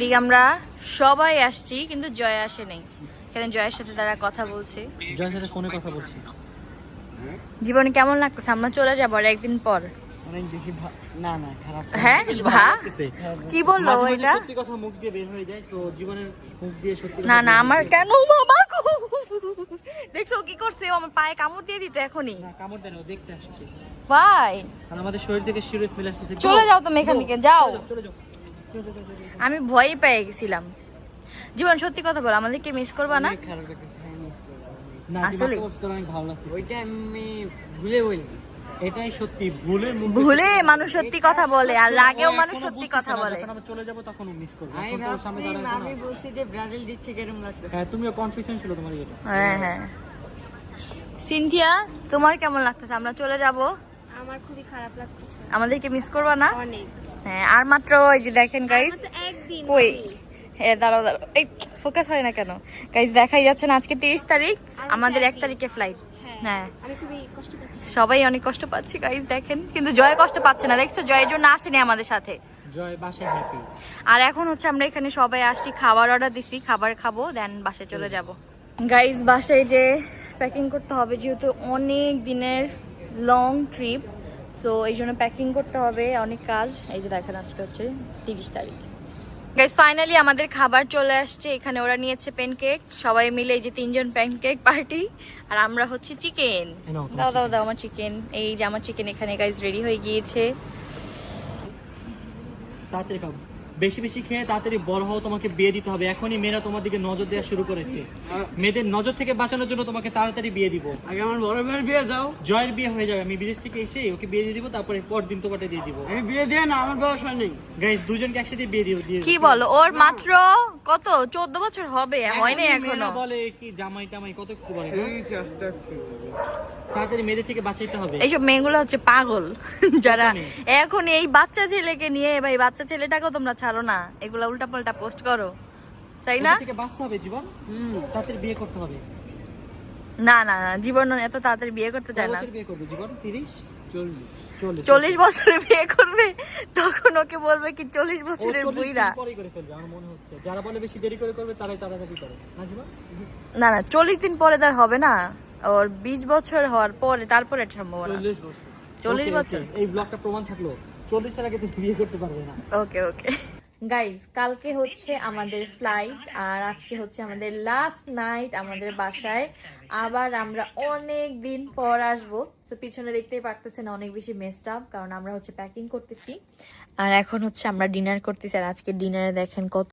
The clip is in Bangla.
এদিকে আমরা সবাই আসছি কিন্তু জয় আসে নেই। এখানে জয়ের সাথে তারা কথা বলছে, জয়ের সাথে ফোনে কথা বলছি। জীবনে কেমন লাগতেছে? আমরা চলে যাবো আর একদিন পর। অনেক বেশি না না খারাপ। হ্যাঁ ভা কি বললো এটা? সত্যি কথা মুখ দিয়ে বের হয়ে যায়, তো জীবনের মুখ দিয়ে সত্যি না না আমার কেন বাবা গো, দেখছো কি করছে? ও আমার পায়ে কামড় দিয়ে দিতে এখনই। না কামড় দেন, ও দেখতে আসছে ভাই আর আমাদের শরীর থেকে শিরো স্মেল আসছে। চলে যাও তুমি এখান থেকে, যাও। চলে যাও। আমি ভয়ই পেয়ে গেছিলাম। জীবন সত্যি কথা বল, আমাদেরকে মিস করবা না? অনেক খারাপ লাগছে, হ্যাঁ মিস করব। না আসলে আসলে অনেক ভালো লাগছে। ওইটা আমি ভুলে বলছি, এটাই সত্যি। ভুলে মানুষ সত্যি কথা বলে আর রাগেও মানুষ সত্যি কথা বলে। যখন আমরা চলে যাব তখন ও মিস করবে। আমি বলছি যে ব্রাজিল দিচ্ছে কেরম লাগবে। হ্যাঁ তুমিও কনফিউশন ছিল তোমার এটা। হ্যাঁ হ্যাঁ। সিনথিয়া তোমার কেমন লাগতেছে? আমরা চলে যাব। আমার খুবই খারাপ লাগতেছে, আমাদেরকে মিস করবা না? অনেক। হ্যাঁ আর মাত্র ওই যে দেখেন গাইস, আমার তো একদিন কই বাকি। হ্যাঁ দাঁড়াও দাঁড়াও, এই ফোকাস হয় না কেন গাইস? দেখাই যাচ্ছে না, আজকে 30 তারিখ, আমাদের 1 তারিখে ফ্লাইট। হ্যাঁ আমি খুবই কষ্ট পাচ্ছি। সবাই অনেক কষ্ট পাচ্ছি গাইস দেখেন, কিন্তু জয় কষ্ট পাচ্ছে না। দেখছো জয়ের জন্য আসেনি আমাদের সাথে। জয় বাসায় হ্যাপি। আর এখন হচ্ছে আমরা এখানে সবাই আসছি, খাবার অর্ডার দিছি, খাবার খাবো, দেন বাসায় চলে যাব। গাইস বাসায় যে প্যাকিং করতে হবে, যেহেতু অনেক দিনের লং ট্রিপ, সো এই জন্য প্যাকিং করতে হবে, অনেক কাজ। এই যে দেখেন আজকে হচ্ছে 30 তারিখ। গাইস ফাইনালি আমাদের খাবার চলে আসছে। এখানে ওরা নিয়েছে প্যানকেক, সবাই মিলে এই যে 3 জন প্যানকেক পার্টি, আর আমরা হচ্ছে চিকেন। দাও দাও দাও আমার চিকেন। এই যে আমার চিকেন এখানে গাইস রেডি হয়ে গিয়েছে। তাড়াতাড়ি খাও, বেশি বেশি খেয়ে তাড়াতাড়ি বড় হও, তোমাকে বিয়ে দিতে হবে। এখনই মেয়েরা তোমার দিকে নজর দেওয়া শুরু করেছে। মেয়েদের নজর থেকে বাঁচানোর জন্য তোমাকে তাড়াতাড়ি বিয়ে দিব। আগে আমার বড় ভাইয়ের বিয়ে দাও। জয়ের বিয়ে হয়ে যাবে, আমি বিদেশ থেকে এসে ওকে বিয়ে দিয়ে দিব, তারপরে পর দিন তোমাকে দিয়ে দিব। আমি বিয়ে দিয়ে না, আমার বয়স হয় নাই। গাইস দুজনকে একসাথে বিয়ে দিও। কি বলো? ওর মাত্র কত 14 বছর হবে, হয়নি এখনো। মেয়েরা বলে কি জামাই টামাই কত কিছু বলে না? তাড়াতাড়ি মেয়েদের থেকে বাঁচাইতে হবে। এইসব মেয়েগুলো হচ্ছে পাগল যারা এখন এই বাচ্চা ছেলেকে নিয়ে, ভাই বাচ্চা ছেলেটাকেও তোমরা ছাড়ো না, এগুলা উল্টা পাল্টা পোস্ট করো, তাই না? ওদের থেকে বাঁচতে হবে জীবন, তাড়াতাড়ি বিয়ে করতে হবে। না না না, জীবন এত তাড়াতাড়ি বিয়ে করতে চায় না। কত বছর বিয়ে করবে জীবন? 30 40 বছরে বিয়ে করবে, তখন ওকে বলবে কি 40 বছরের বুইরা। পরে করে ফেলবে আমার মনে হচ্ছে। যারা বলে বেশি দেরি করে করবে তারাই তাড়াতাড়ি করে না জীবন। না না 40 দিন পরে তার হবে না, ওর 20 বছর হওয়ার পরে তারপরে সম্ভাবনা। 40 বছর। এই ব্লগটা প্রমাণ থাকলো 40 এর আগে তুমি বিয়ে করতে পারবে না। ওকে ওকে গাইজ, কালকে হচ্ছে আমাদের ফ্লাইট আর আজকে হচ্ছে আমাদের লাস্ট নাইট আমাদের বাসায়। আবার আমরা অনেক দিন পর আসবো। তো পিছনে দেখতেই পারতেছেন অনেক বেশি মেসড আপ, কারণ আমরা হচ্ছে প্যাকিং করতেছি আর এখন হচ্ছে আমরা ডিনার করতেছি। আর আজকে ডিনারে দেখেন কত